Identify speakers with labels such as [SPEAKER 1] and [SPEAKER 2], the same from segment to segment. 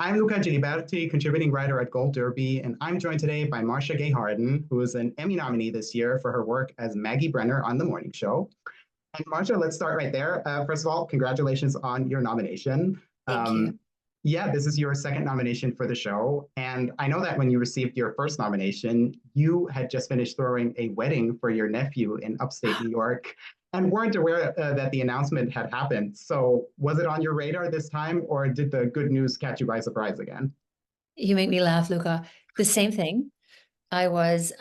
[SPEAKER 1] I'm Luca Giliberti, contributing writer at Gold Derby, and I'm joined today by Marcia Gay Harden, who is an Emmy nominee this year for her work as Maggie Brener on The Morning Show. And Marcia, let's start right there. First of all, congratulations on your nomination.
[SPEAKER 2] Thank you.
[SPEAKER 1] Yeah, this is your second nomination for the show. And I know that when you received your first nomination, you had just finished throwing a wedding for your nephew in upstate New York and weren't aware that the announcement had happened. So was it on your radar this time, or did the good news catch you by surprise again?
[SPEAKER 2] You make me laugh, Luca. The same thing. I was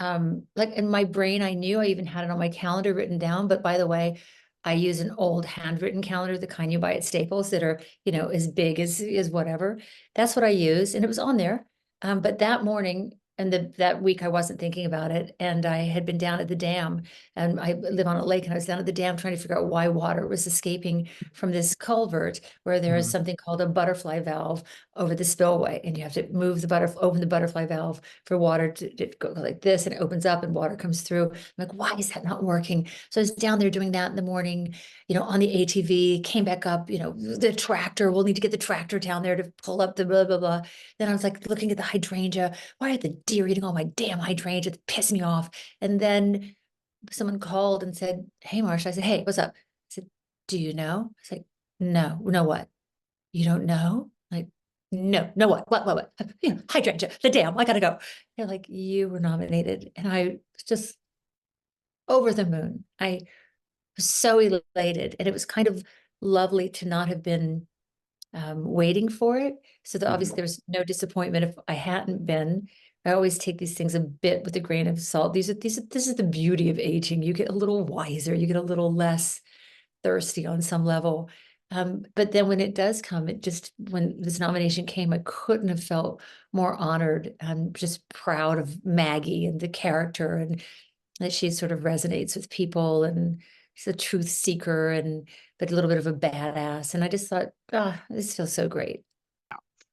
[SPEAKER 2] like in my brain, I knew I even had it on my calendar written down. But by the way, I use an old handwritten calendar, the kind you buy at Staples that are, as big as whatever. That's what I use. And it was on there. But that morning and that week I wasn't thinking about it. And I had been down at the dam, and I live on a lake, and I was down at the dam trying to figure out why water was escaping from this culvert where there is
[SPEAKER 1] Mhm.
[SPEAKER 2] something called a butterfly valve over the spillway. And you have to move the open the butterfly valve for water to go like this, and it opens up and water comes through. I'm like, why is that not working? So I was down there doing that in the morning, on the ATV, came back up, the tractor, we'll need to get the tractor down there to pull up the blah, blah, blah. Then I was like looking at the hydrangea. Why are the deer eating all my damn hydrangea? It's pissing me off. And then someone called and said, hey, Marcia. I said, hey, what's up? I said, do you know? I said, no, no, what? You don't know? Like, no, no, what? Hydrangea, the dam, I gotta go. They're like, you were nominated. And I was just over the moon. I was so elated. And it was kind of lovely to not have been waiting for it. So that obviously
[SPEAKER 1] Mhm.
[SPEAKER 2] there was no disappointment if I hadn't been. I always take these things a bit with a grain of salt. This is the beauty of aging. You get a little wiser, you get a little less thirsty on some level. But then when it does come, when this nomination came, I couldn't have felt more honored and just proud of Maggie and the character, and that she sort of resonates with people, and she's a truth seeker, but a little bit of a badass. And I just thought, this feels so great.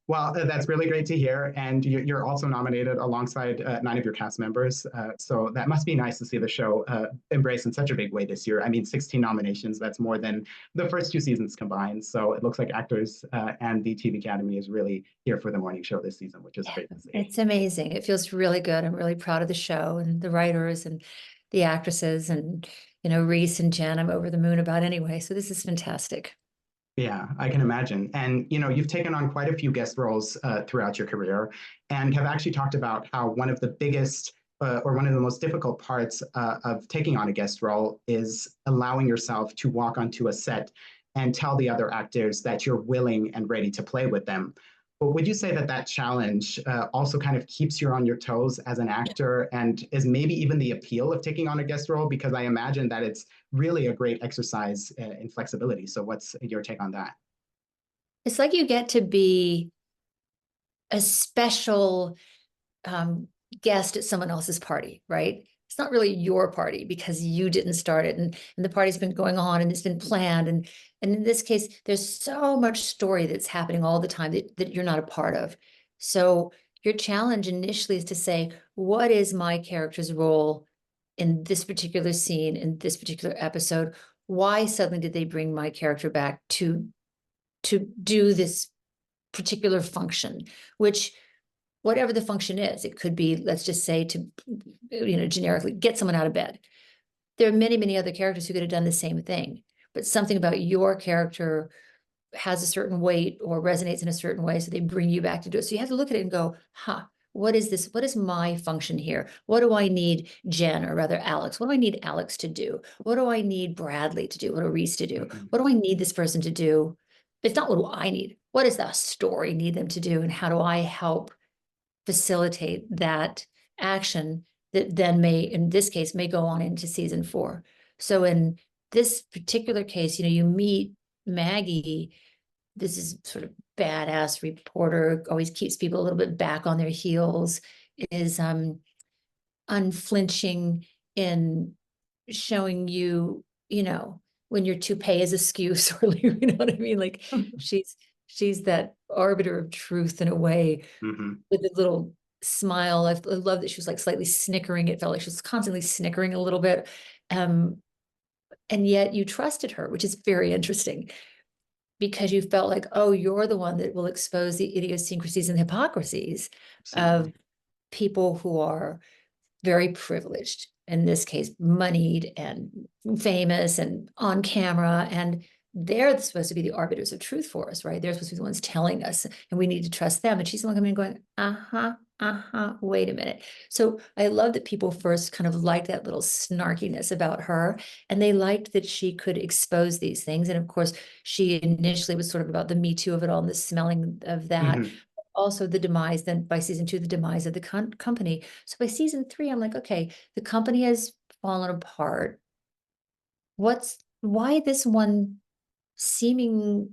[SPEAKER 1] Well, that's really great to hear. And you're also nominated alongside 9 of your cast members. So that must be nice to see the show embrace in such a big way this year. I mean, 16 nominations, that's more than the first 2 seasons combined. So it looks like actors and the TV Academy is really here for the morning show this season, which is
[SPEAKER 2] Yeah,
[SPEAKER 1] great to see.
[SPEAKER 2] it's amazing. It feels really good. I'm really proud of the show and the writers and the actresses, and Reese and Jen, I'm over the moon about anyway. So this is fantastic.
[SPEAKER 1] Yeah, I can imagine. And you've taken on quite a few guest roles throughout your career, and have actually talked about how one of the biggest or one of the most difficult parts of taking on a guest role is allowing yourself to walk onto a set and tell the other actors that you're willing and ready to play with them. But would you say that that challenge also kind of keeps you on your toes as an actor, and is maybe even the appeal of taking on a guest role? Because I imagine that it's really a great exercise in flexibility. So what's your take on that?
[SPEAKER 2] It's like you get to be a special um, guest at someone else's party, right? It's not really your party because you didn't start it, and the party's been going on and it's been planned. And in this case, there's so much story that's happening all the time that you're not a part of. So your challenge initially is to say, what is my character's role in this particular scene, in this particular episode? Why suddenly did they bring my character back to do this particular function, which whatever the function is, it could be, let's just say, to generically get someone out of bed. There are many, many other characters who could have done the same thing, but something about your character has a certain weight or resonates in a certain way, so they bring you back to do it. So you have to look at it and go, what is this? What is my function here? What do I need Jen, or rather Alex? What do I need Alex to do? What do I need Bradley to do? What do Reese to do?
[SPEAKER 1] Mhm.
[SPEAKER 2] What do I need this person to do? It's not what do I need. What does the story need them to do? And how do I help facilitate that action that then may, in this case, may go on into season 4. So in this particular case, you meet Maggie. This is sort of badass reporter, always keeps people a little bit back on their heels, is unflinching in showing you, when your toupee is askew, sort of, you know what I mean? Like she's that arbiter of truth in a way,
[SPEAKER 1] Mhm.
[SPEAKER 2] with a little smile. I love that she was like slightly snickering. It felt like she was constantly snickering a little bit. And yet you trusted her, which is very interesting. because you felt like, oh, you're the one that will expose the idiosyncrasies and hypocrisies
[SPEAKER 1] Absolutely.
[SPEAKER 2] of people who are very privileged, in this case, moneyed and famous and on camera. And they're supposed to be the arbiters of truth for us, right? They're supposed to be the ones telling us, and we need to trust them. And she's the one coming in going, wait a minute. So I love that people first kind of liked that little snarkiness about her, and they liked that she could expose these things. And of course, she initially was sort of about the Me Too of it all and the smelling of that.
[SPEAKER 1] Mm-hmm.
[SPEAKER 2] Also the demise, then by season 2, the demise of the company. So by season 3, I'm like, okay, the company has fallen apart. Why this one seeming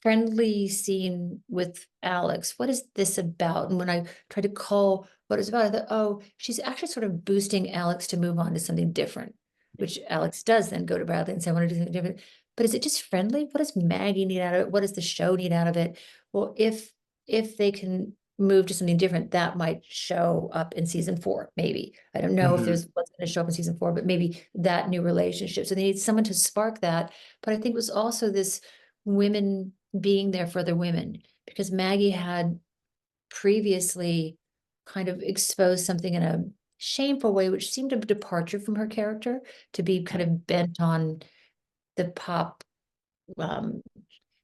[SPEAKER 2] friendly scene with Alex? What is this about? And when I tried to call what it's about, I thought, oh, she's actually sort of boosting Alex to move on to something different, which Alex does then go to Bradley and say, I want to do something different. But is it just friendly? What does Maggie need out of it? What does the show need out of it? Well, if they can move to something different, that might show up in season 4, maybe. I don't know if
[SPEAKER 1] Mm-hmm.
[SPEAKER 2] there's what's going to show up in season 4, but maybe that new relationship. So they need someone to spark that. But I think it was also this women being there for other women, because Maggie had previously kind of exposed something in a shameful way, which seemed a departure from her character, to be kind
[SPEAKER 1] Right.
[SPEAKER 2] of bent on the pop um,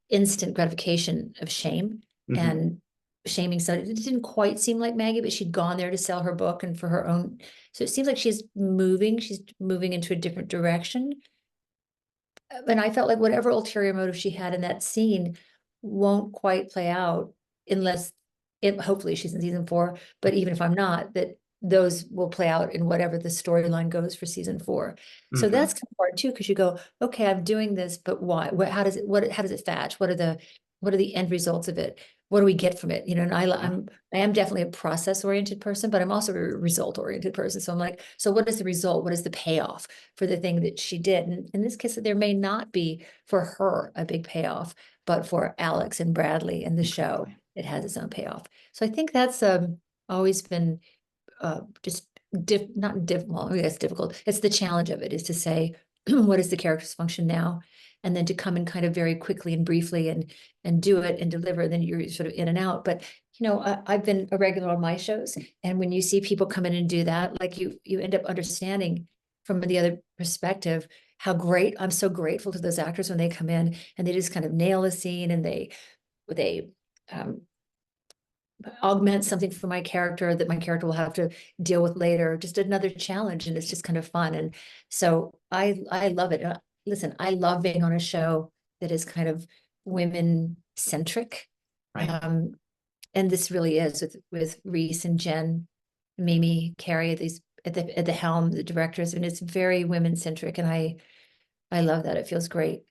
[SPEAKER 2] instant gratification of shame
[SPEAKER 1] Mm-hmm.
[SPEAKER 2] and shaming. So it didn't quite seem like Maggie, but she'd gone there to sell her book and for her own. So it seems like she's moving into a different direction. And I felt like whatever ulterior motive she had in that scene won't quite play out unless hopefully she's in season 4. But even if I'm not, that those will play out in whatever the storyline goes for season 4. So
[SPEAKER 1] Mm-hmm.
[SPEAKER 2] that's kind of hard too, because you go, okay, I'm doing this, but why? How does it fetch? What are the end results of it? What do we get from it? And
[SPEAKER 1] Yeah.
[SPEAKER 2] I am definitely a process oriented person, but I'm also a result oriented person. So I'm like, so what is the result? What is the payoff for the thing that she did? And in this case, there may not be for her a big payoff, but for Alex and Bradley and the show,
[SPEAKER 1] Exactly.
[SPEAKER 2] it has its own payoff. So I think that's always been just not well, I mean, it's difficult. It's the challenge of it, is to say, what is the character's function now? And then to come in kind of very quickly and briefly and do it and deliver, then you're sort of in and out. But I've been a regular on my shows, and when you see people come in and do that, like you end up understanding from the other perspective how great. I'm so grateful to those actors when they come in and they just kind of nail a scene, and they um, augment something for my character that my character will have to deal with later. Just another challenge, and it's just kind of fun. And so I love it. Listen, I love being on a show that is kind of women centric.
[SPEAKER 1] Right.
[SPEAKER 2] Um, and this really is with Reese and Jen, Mimi, Carrie, these at the helm, the directors, and it's very women centric. And I love that. It feels great.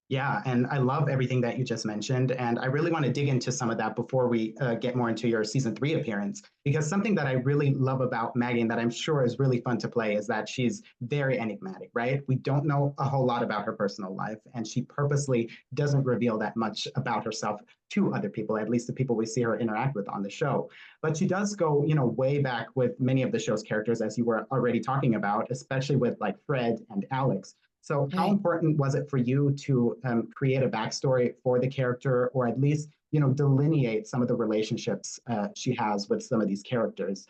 [SPEAKER 1] Yeah, and I love everything that you just mentioned. And I really want to dig into some of that before we get more into your season 3 appearance. Because something that I really love about Maggie, and that I'm sure is really fun to play, is that she's very enigmatic, right? We don't know a whole lot about her personal life, and she purposely doesn't reveal that much about herself to other people, at least the people we see her interact with on the show. But she does go, way back with many of the show's characters, as you were already talking about, especially with like Fred and Alex. So, how
[SPEAKER 2] Right.
[SPEAKER 1] important was it for you to create a backstory for the character, or at least delineate some of the relationships she has with some of these characters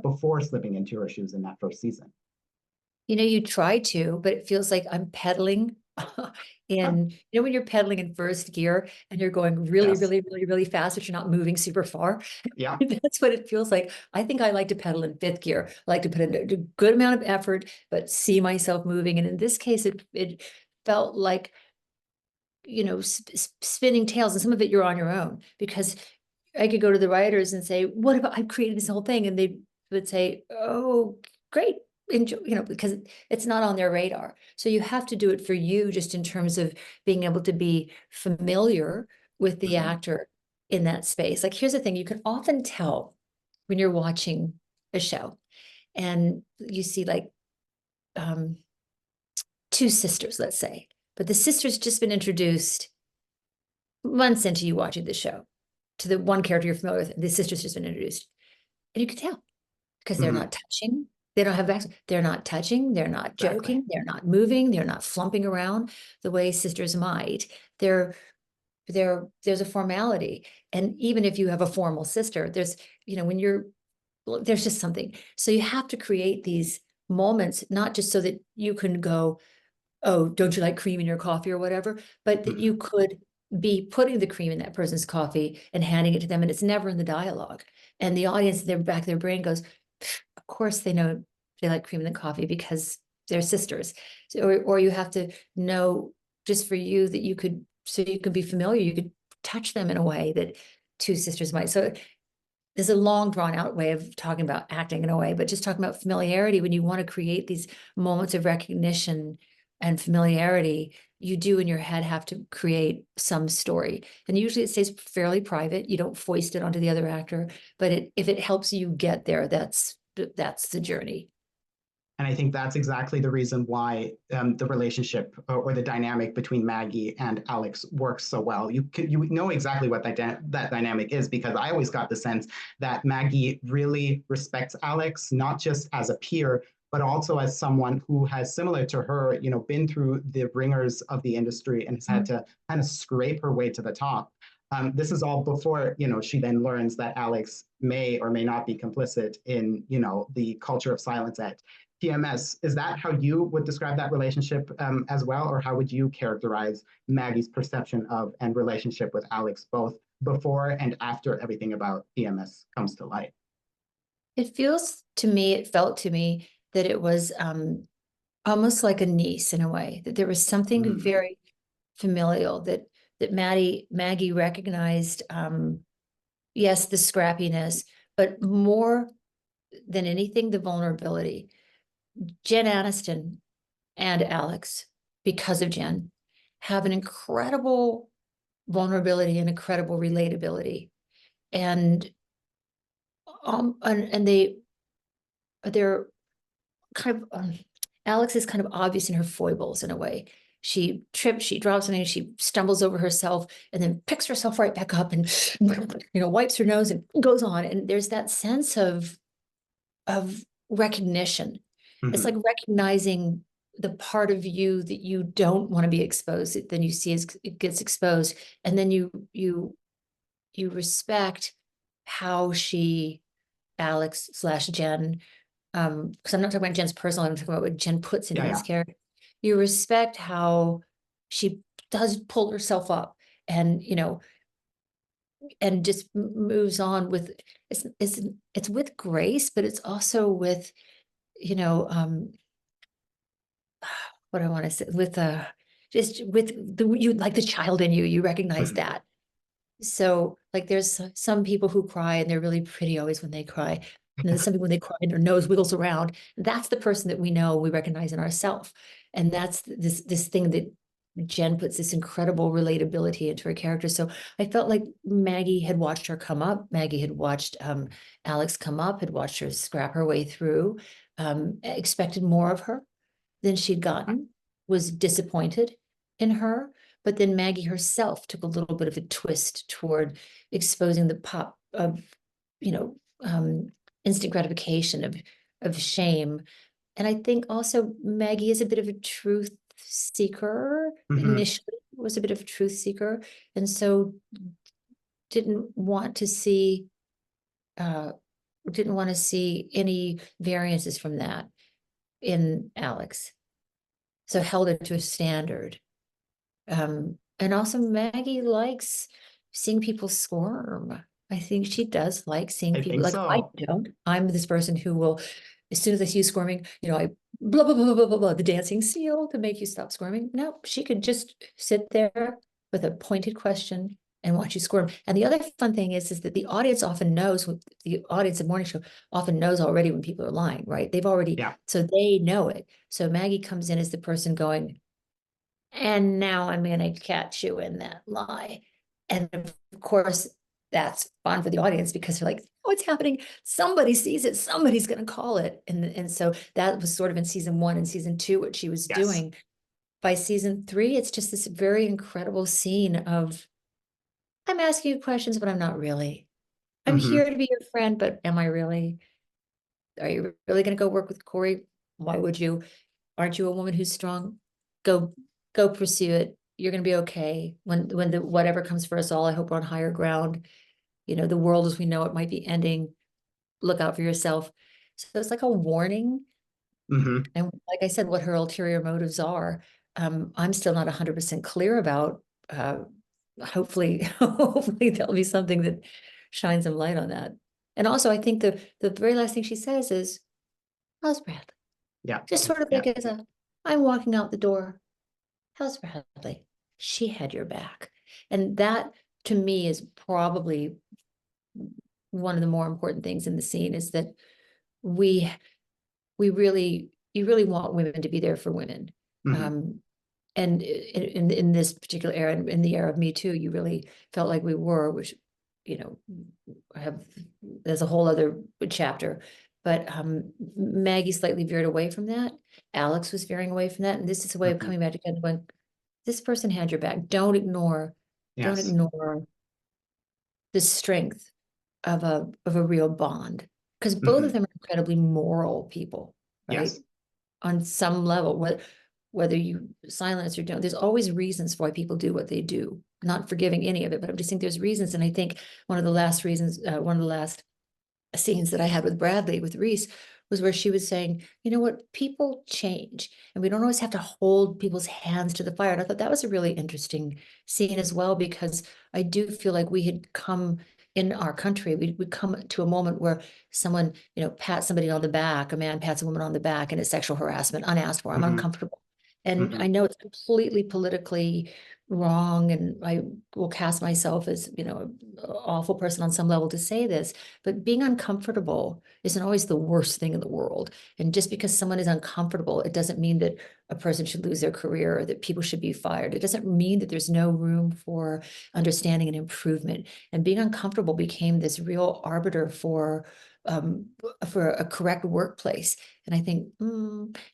[SPEAKER 1] before slipping into her shoes in that first season?
[SPEAKER 2] You try to, but it feels like I'm pedaling
[SPEAKER 1] Huh.
[SPEAKER 2] in, when you're pedaling in first gear and you're going really,
[SPEAKER 1] Yes.
[SPEAKER 2] really, really, really fast, but you're not moving super far.
[SPEAKER 1] Yeah.
[SPEAKER 2] That's what it feels like. I think I like to pedal in fifth gear. I like to put in a good amount of effort, but see myself moving. And in this case, it felt like, spinning tails, and some of it you're on your own, because I could go to the writers and say, what if I've created this whole thing? And they would say, oh, great. Enjoy, because it's not on their radar. So you have to do it for you, just in terms of being able to be familiar with the
[SPEAKER 1] Hmm.
[SPEAKER 2] actor in that space. Like, here's the thing, you can often tell when you're watching a show and you see like um, two sisters, let's say, but the sister's just been introduced months into you watching the show to the one character you're familiar with. The sister's just been introduced, and you can tell because they're
[SPEAKER 1] Hmm.
[SPEAKER 2] not touching. They don't have access. They're not touching, they're not
[SPEAKER 1] Exactly.
[SPEAKER 2] joking, they're not moving, they're not flumping around the way sisters might. There's a formality. And even if you have a formal sister, there's, when there's just something. So you have to create these moments, not just so that you can go, oh, don't you like cream in your coffee or whatever, but that
[SPEAKER 1] Mhm.
[SPEAKER 2] you could be putting the cream in that person's coffee and handing it to them, and it's never in the dialogue. And the audience, their back of their brain goes, of course they know they like cream in the coffee because they're sisters. So, or you have to know just for you that you could, so you could be familiar, you could touch them in a way that two sisters might. So there's a long drawn out way of talking about acting in a way, but just talking about familiarity, when you want to create these moments of recognition and familiarity, you do in your head have to create some story. And usually it stays fairly private. You don't foist it onto the other actor, but if it helps you get there, that's the journey.
[SPEAKER 1] And I think that's exactly the reason why the relationship or the dynamic between Maggie and Alex works so well. You know exactly what that dynamic is, because I always got the sense that Maggie really respects Alex, not just as a peer, but also as someone who has, similar to her, been through the ringers of the industry and has had to kind of scrape her way to the top. This is all before, she then learns that Alex may or may not be complicit in, the culture of silence at TMS. Is that how you would describe that relationship as well? Or how would you characterize Maggie's perception of and relationship with Alex, both before and after everything about TMS comes to light?
[SPEAKER 2] It felt to me that it was almost like a niece in a way, that there was something
[SPEAKER 1] Mm,
[SPEAKER 2] very familial that Maggie recognized, yes, the scrappiness, but more than anything, the vulnerability. Jen Aniston and Alex, because of Jen, have an incredible vulnerability and incredible relatability. And they're kind of Alex is kind of obvious in her foibles in a way. She trips, she drops something, she stumbles over herself, and then picks herself right back up and wipes her nose and goes on. And there's that sense of recognition. It's like
[SPEAKER 1] mhm.
[SPEAKER 2] recognizing the part of you that you don't want to be exposed. Then you see as it gets exposed, and then you respect how Alex slash Jen, because I'm not talking about Jen's personal, I'm talking about what Jen puts into
[SPEAKER 1] Yeah,
[SPEAKER 2] this
[SPEAKER 1] yeah.
[SPEAKER 2] character. You respect how she does pull herself up, and and just moves on with, it's with grace, but it's also with, you know, what I want to say, with just with you, like the child in you recognize
[SPEAKER 1] Mhm.
[SPEAKER 2] that. So like there's some people who cry and they're really pretty always when they cry. And then some people when they cry and their nose wiggles around. That's the person that we know, we recognize in ourselves. And that's this thing that Jen puts this incredible relatability into her character. So I felt like Maggie had watched her come up. Maggie had watched Alex come up, had watched her scrap her way through, expected more of her than she'd gotten, was disappointed in her. But then Maggie herself took a little bit of a twist toward exposing the pop of, you know, instant gratification of shame. And I think also Maggie is a bit of a truth seeker.
[SPEAKER 1] Mhm.
[SPEAKER 2] Initially, was a bit of a truth seeker, and so didn't want to see uh, didn't want to see any variances from that in Alex. So held it to a standard. And also Maggie likes seeing people squirm. I think she does like seeing
[SPEAKER 1] I
[SPEAKER 2] people,
[SPEAKER 1] think
[SPEAKER 2] like I
[SPEAKER 1] so.
[SPEAKER 2] don't. I'm this person who will, as soon as I see you squirming, I blah blah blah blah blah blah the dancing seal to make you stop squirming. No, she could just sit there with a pointed question and watch you squirm. And the other fun thing is that the audience often knows, the audience of morning show often knows already when people are lying, right? They've already,
[SPEAKER 1] Yeah.
[SPEAKER 2] so they know it. So Maggie comes in as the person going, and now I'm going to catch you in that lie. And of course, that's fun for the audience because they're like, oh, it's happening. Somebody sees it. Somebody's going to call it. And so that was sort of in season 1 and season 2, what she was
[SPEAKER 1] Yes.
[SPEAKER 2] doing. By season 3, it's just this very incredible scene of, I'm asking you questions, but I'm not really. I'm
[SPEAKER 1] Mhm.
[SPEAKER 2] here to be your friend, but am I really? Are you really going to go work with Corey? Why would you? Aren't you a woman who's strong? Go, go pursue it. You're going to be okay. When the whatever comes for us all, I hope we're on higher ground. You know, the world as we know it might be ending. Look out for yourself. So it's like a warning.
[SPEAKER 1] Hmm.
[SPEAKER 2] And like I said, what her ulterior motives are, I'm still not 100% clear about. Hopefully, hopefully there'll be something that shines some light on that. And also, I think the very last thing she says is, "How's Bradley?"
[SPEAKER 1] Yeah.
[SPEAKER 2] Just sort of
[SPEAKER 1] Yeah.
[SPEAKER 2] like as a, I'm walking out the door. How's Bradley? She had your back, and that to me is probably one of the more important things in the scene is that we we really you really want women to be there for women.
[SPEAKER 1] Hmm.
[SPEAKER 2] Um, and in this particular era, in the era of Me Too, you really felt like we were, which, you know, have there's a whole other chapter. But Maggie slightly veered away from that. Alex was veering away from that, and this is a way of
[SPEAKER 1] Hmm.
[SPEAKER 2] coming back again. When this person had your back, don't
[SPEAKER 1] Yes.
[SPEAKER 2] ignore the strength of a real bond, because both of
[SPEAKER 1] Hmm.
[SPEAKER 2] them are incredibly moral people, right?
[SPEAKER 1] Yes.
[SPEAKER 2] On some level, whether you silence or don't, there's always reasons for why people do what they do. Not forgiving any of it, but I'm just saying there's reasons. And I think one of the last reasons, one of the last scenes that I had with Bradley, with Reese, was where she was saying, you know what, people change and we don't always have to hold people's hands to the fire. And I thought that was a really interesting scene as well, because I do feel like we had come in our country, we come to a moment where someone, you know, pats somebody on the back, a man pats a woman on the back, and it's sexual harassment, unasked for. I'm
[SPEAKER 1] Hmm.
[SPEAKER 2] uncomfortable. And
[SPEAKER 1] Hmm.
[SPEAKER 2] I know it's completely politically wrong, and I will cast myself as, you know, an awful person on some level to say this, but being uncomfortable isn't always the worst thing in the world. And just because someone is uncomfortable, it doesn't mean that a person should lose their career or that people should be fired. It doesn't mean that there's no room for understanding and improvement. And being uncomfortable became this real arbiter um, for a correct workplace. And I think,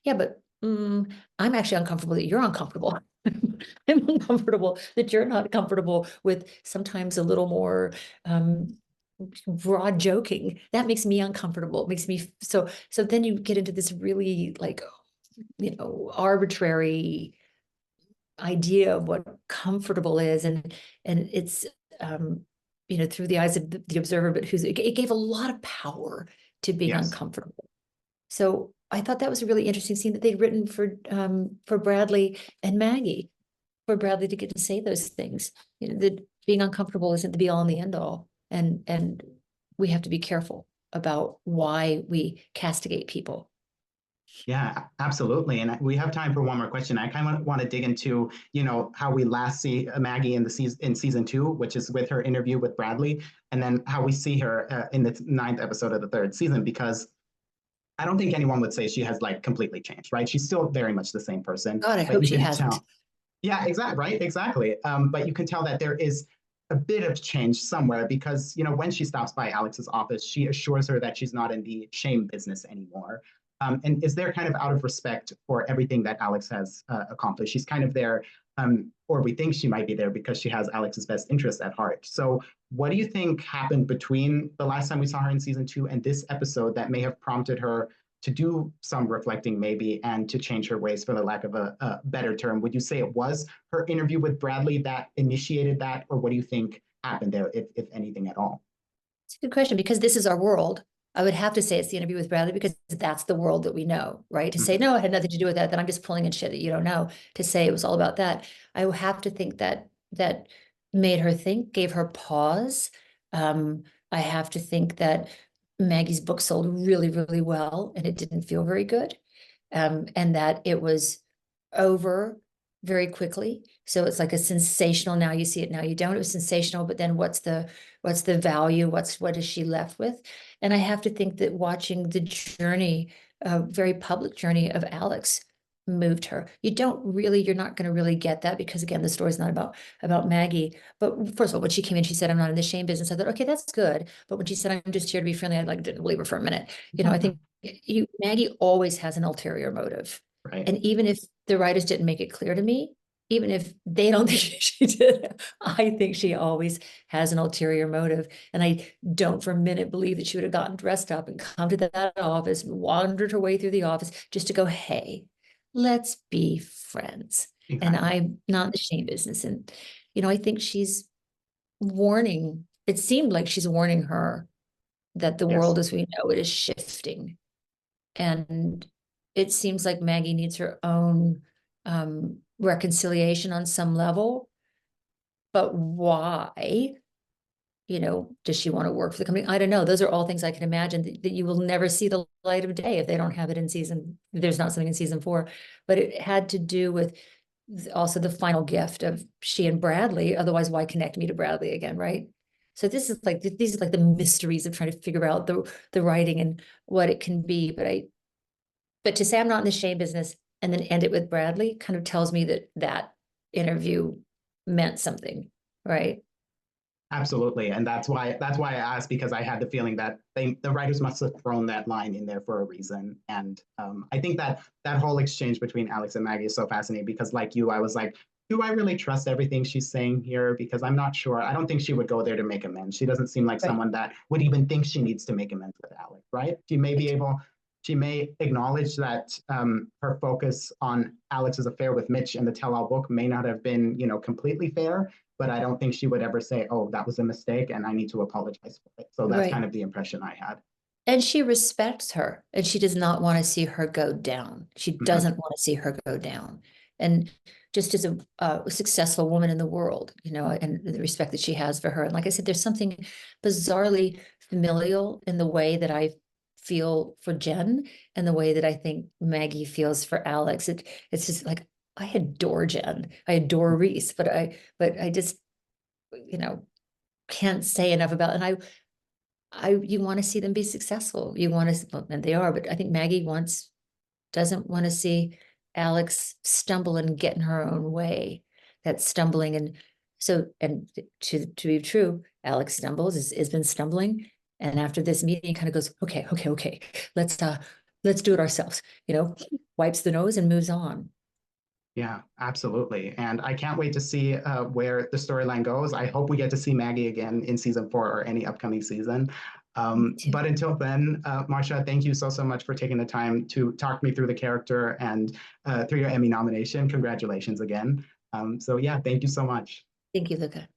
[SPEAKER 2] yeah, but I'm actually uncomfortable that you're uncomfortable. I'm uncomfortable that you're not comfortable with sometimes a little more broad joking. That makes me uncomfortable. It makes me so then you get into this really, like, you know, arbitrary idea of what comfortable is, and it's um you know, through the eyes of the observer, but it gave a lot of power to being
[SPEAKER 1] Yes.
[SPEAKER 2] uncomfortable. So I thought that was a really interesting scene that they'd written for Bradley and Maggie, for Bradley to get to say those things. You know, that being uncomfortable isn't the be all and the end all. And we have to be careful about why we castigate people.
[SPEAKER 1] Yeah, absolutely. And we have time for one more question. I kind of want to dig into, how we last see Maggie in season two, which is with her interview with Bradley, and then how we see her in the ninth episode of the third season, because I don't think anyone would say she has like completely changed, right? She's still very much the same person,
[SPEAKER 2] God, I
[SPEAKER 1] but
[SPEAKER 2] hope
[SPEAKER 1] you
[SPEAKER 2] she
[SPEAKER 1] can
[SPEAKER 2] hasn't.
[SPEAKER 1] tell. Yeah, exactly. Right. Exactly. But you can tell that there is a bit of change somewhere because, when she stops by Alex's office, she assures her that she's not in the shame business anymore. And is there kind of out of respect for everything that Alex has accomplished. She's kind of there, or we think she might be there because she has Alex's best interest at heart. So, what do you think happened between the last time we saw her in season two and this episode that may have prompted her to do some reflecting maybe and to change her ways, for the lack of a better term? Would you say it was her interview with Bradley that initiated that, or what do you think happened there, if anything at all?
[SPEAKER 2] It's a good question, because this is our world. I would have to say it's the interview with Bradley, because that's the world that we know, right? To say,
[SPEAKER 1] Mm-hmm.
[SPEAKER 2] no, it had nothing to do with that, then I'm just pulling in shit that you don't know. To say it was all about that, I would have to think that that made her think, gave her pause. I have to think that Maggie's book sold really, really well, and it didn't feel very good. And that it was over very quickly. So it's like a sensational, now you see it, now you don't. It was sensational, but then what's the value? What is she left with? And I have to think that watching the journey, a very public journey of Alex, moved her. You're not going to really get that, because again, the story's not about Maggie. But first of all, when she came in, she said, I'm not in the shame business. I thought, okay, that's good. But when she said, I'm just here to be friendly, I like didn't believe her for a minute. You know, I think Maggie always has an ulterior motive.
[SPEAKER 1] Right.
[SPEAKER 2] And even if the writers didn't make it clear to me, even if they don't think she did, I think she always has an ulterior motive. And I don't for a minute believe that she would have gotten dressed up and come to that office, wandered her way through the office just to go, hey, let's be friends. And
[SPEAKER 1] Exactly.
[SPEAKER 2] I'm not in the shame business. And, I think she's warning, it seemed like she's warning her that the
[SPEAKER 1] Yes.
[SPEAKER 2] world as we know it is shifting. And it seems like Maggie needs her own reconciliation on some level. But why? Does she want to work for the company? I don't know. Those are all things I can imagine that you will never see the light of day if they don't have it in there's not something in season 4. But it had to do with also the final gift of she and Bradley. Otherwise, why connect me to Bradley again, right? So these are like the mysteries of trying to figure out the writing and what it can be. But to say I'm not in the shame business and then end it with Bradley kind of tells me that interview meant something, right?
[SPEAKER 1] Absolutely. And that's why I asked, because I had the feeling that the writers must have thrown that line in there for a reason. And I think that whole exchange between Alex and Maggie is so fascinating, because like you, I was like, do I really trust everything she's saying here? Because I'm not sure. I don't think she would go there to make amends. She doesn't seem like
[SPEAKER 2] Right.
[SPEAKER 1] someone that would even think she needs to make amends with Alex, right? She may acknowledge that her focus on Alex's affair with Mitch and the tell-all book may not have been, completely fair, but I don't think she would ever say, oh, that was a mistake and I need to apologize for it. So that's
[SPEAKER 2] Right.
[SPEAKER 1] kind of the impression I had.
[SPEAKER 2] And she respects her and she does not want to see her go down. She
[SPEAKER 1] Mhm.
[SPEAKER 2] doesn't want to see her go down. And just as a successful woman in the world, and the respect that she has for her. And like I said, there's something bizarrely familial in the way that I feel for Jen and the way that I think Maggie feels for Alex. It's just like, I adore Jen. I adore Reese, but I just, can't say enough about, and you want to see them be successful. You want to, well, and they are, but I think Maggie doesn't want to see Alex stumble and get in her own way. That stumbling. And so, and to be true, Alex has been stumbling. And after this meeting, kind of goes, okay, let's do it ourselves, wipes the nose and moves on.
[SPEAKER 1] Yeah, absolutely. And I can't wait to see where the storyline goes. I hope we get to see Maggie again in season 4 or any upcoming season. But until then, Marcia, thank you so much for taking the time to talk me through the character and through your Emmy nomination. Congratulations again. So yeah, thank you so much.
[SPEAKER 2] Thank you, Luca.